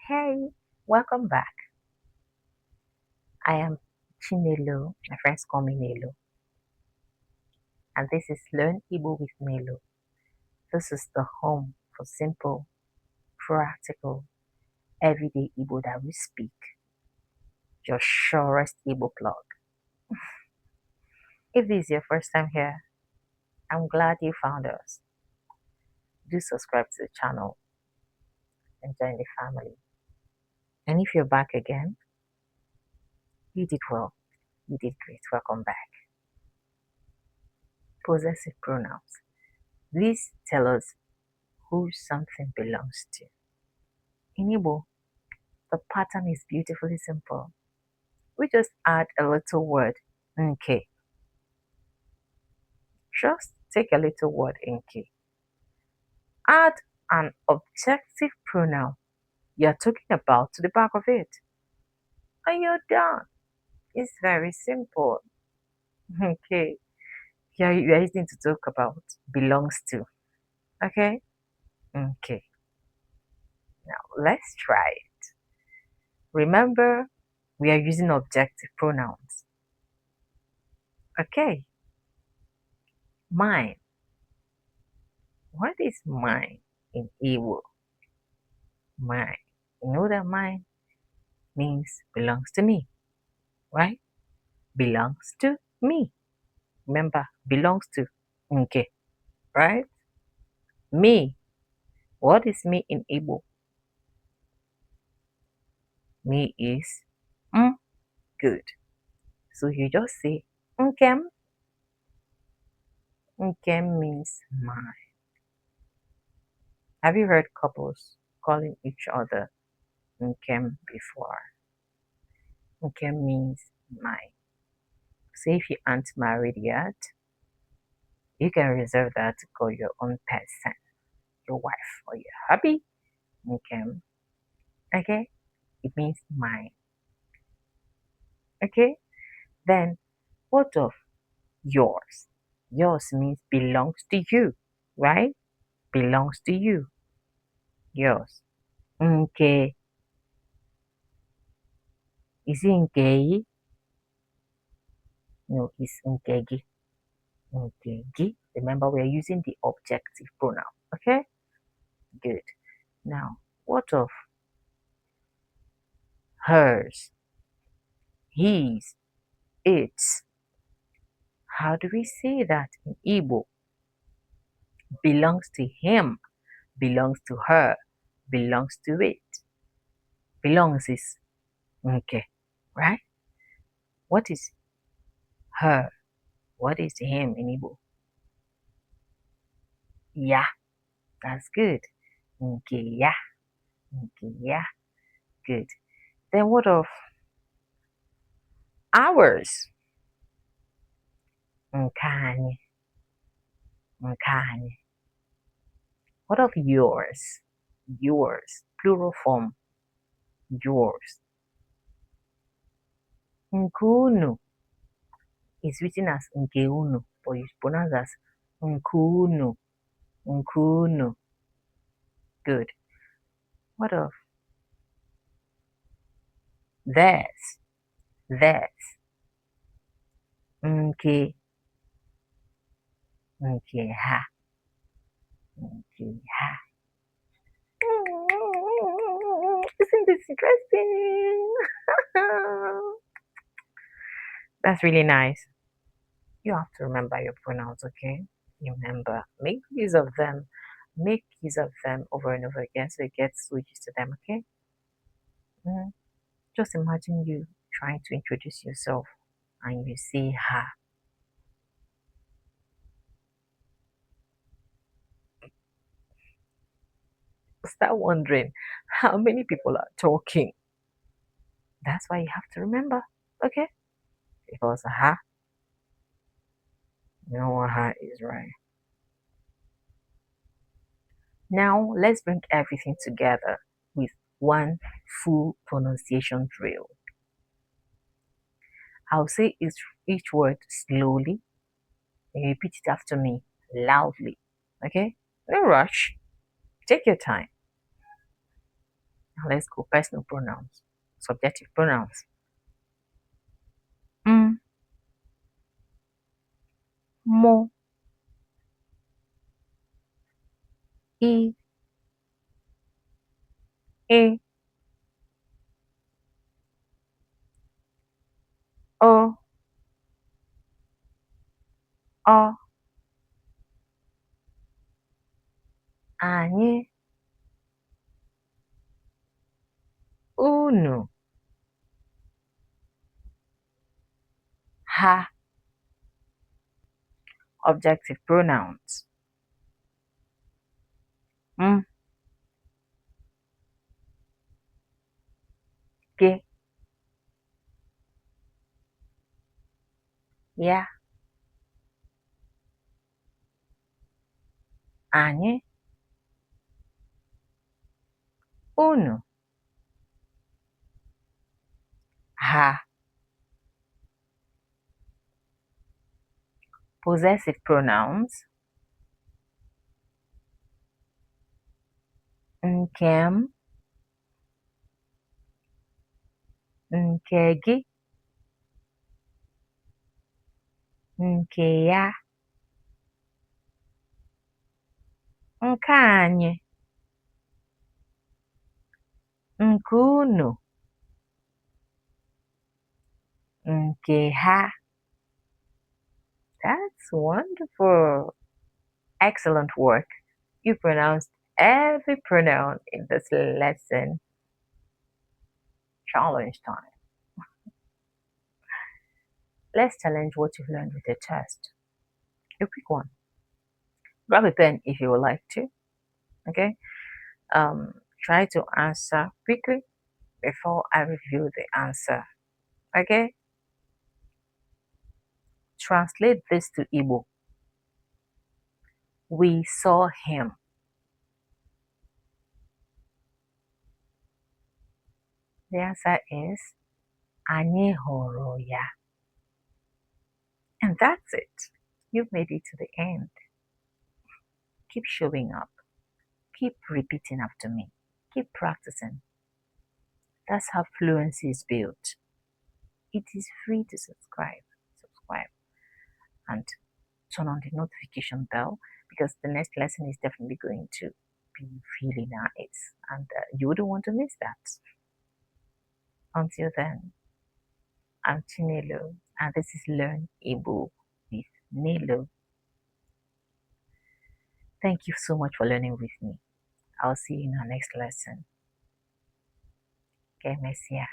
Hey, welcome back. I am Chinelo. My friends call me Nelo. And this is Learn Igbo with Nelo. This is the home for simple, practical, everyday Igbo that we speak. Your surest Igbo plug. If this is your first time here, I'm glad you found us. Do subscribe to the channel and join the family. And if you're back again, you did well. You did great. Welcome back. Possessive pronouns. These tell us who something belongs to. In Igbo, the pattern is beautifully simple. We just add a little word, Nke. Just take a little word, Nke. Add an objective pronoun you're talking about to the back of it. And you're done. It's very simple. Okay. You're using to talk about belongs to. Okay? Okay. Now let's try it. Remember, we are using objective pronouns. Okay. Mine. What is mine in Igbo? Mine. You know that mine means belongs to me, right? Belongs to me. Remember, belongs to Nke, right? Me. What is me in Igbo? Me is good. So you just say Nkem. Nkem means mine. Have you heard couples calling each other Nkem before? Nkem means mine. So if you aren't married yet, you can reserve that to call your own person, your wife or your hubby. Nkem. Okay? It means mine. Okay? Then what of yours? Yours means belongs to you, right? Belongs to you. Yours. Nke. Is it Nkei? No, it's Nkegi. Nkegi. Remember, we're using the objective pronoun. Okay? Good. Now, what of hers, his, its? How do we say that in Igbo? Belongs to him, belongs to her, belongs to it. Belongs is Nke, right? What is her? What is him in Igbo? Ya. That's good. Nke ya. Nke ya. Good. Then what of ours? Nke anyị. Nke anyị. What of yours? Yours. Plural form. Yours. Nke unu is written as nke unu, but it's pronounced as nke unu. Nke unu. Good. What of theirs? Theirs. Nke. Nke ha. Nke ha. Isn't this interesting? That's really nice. You have to remember your pronouns, okay? Remember, make use of them. Make use of them over and over again so you get so used to them, okay? Just imagine you trying to introduce yourself and you see her. Start wondering how many people are talking. That's why you have to remember, okay? Because her, you know what her is, right? Now let's bring everything together with one full pronunciation drill. I'll say each word slowly and you repeat it after me loudly. Okay? No rush. Take your time. Now let's go personal pronouns, subjective pronouns. M, mo, I, E, O, Ọ, anyị, unu, ha. Objective pronouns. M, gị, ya, anyị, unu, ha. Possessive pronouns. Nke m, nke gị, nke ya, nke anyị, nke unu, nke ha. That's wonderful. Excellent work. You pronounced every pronoun in this lesson. Challenge time. Let's challenge what you've learned with a test. A quick one. Grab a pen if you would like to. Okay. Try to answer quickly before I review the answer. Okay. Translate this to Igbo. We saw him. The answer is anyị hụrụ ya. And that's it. You've made it to the end. Keep showing up. Keep repeating after me. Keep practicing. That's how fluency is built. It is free to subscribe. And turn on the notification bell because the next lesson is definitely going to be really nice and you wouldn't want to miss that. Until then, I'm Chinelo and this is Learn Igbo with Nelo. Thank you so much for learning with me. I'll see you in our next lesson. Okay, Messia.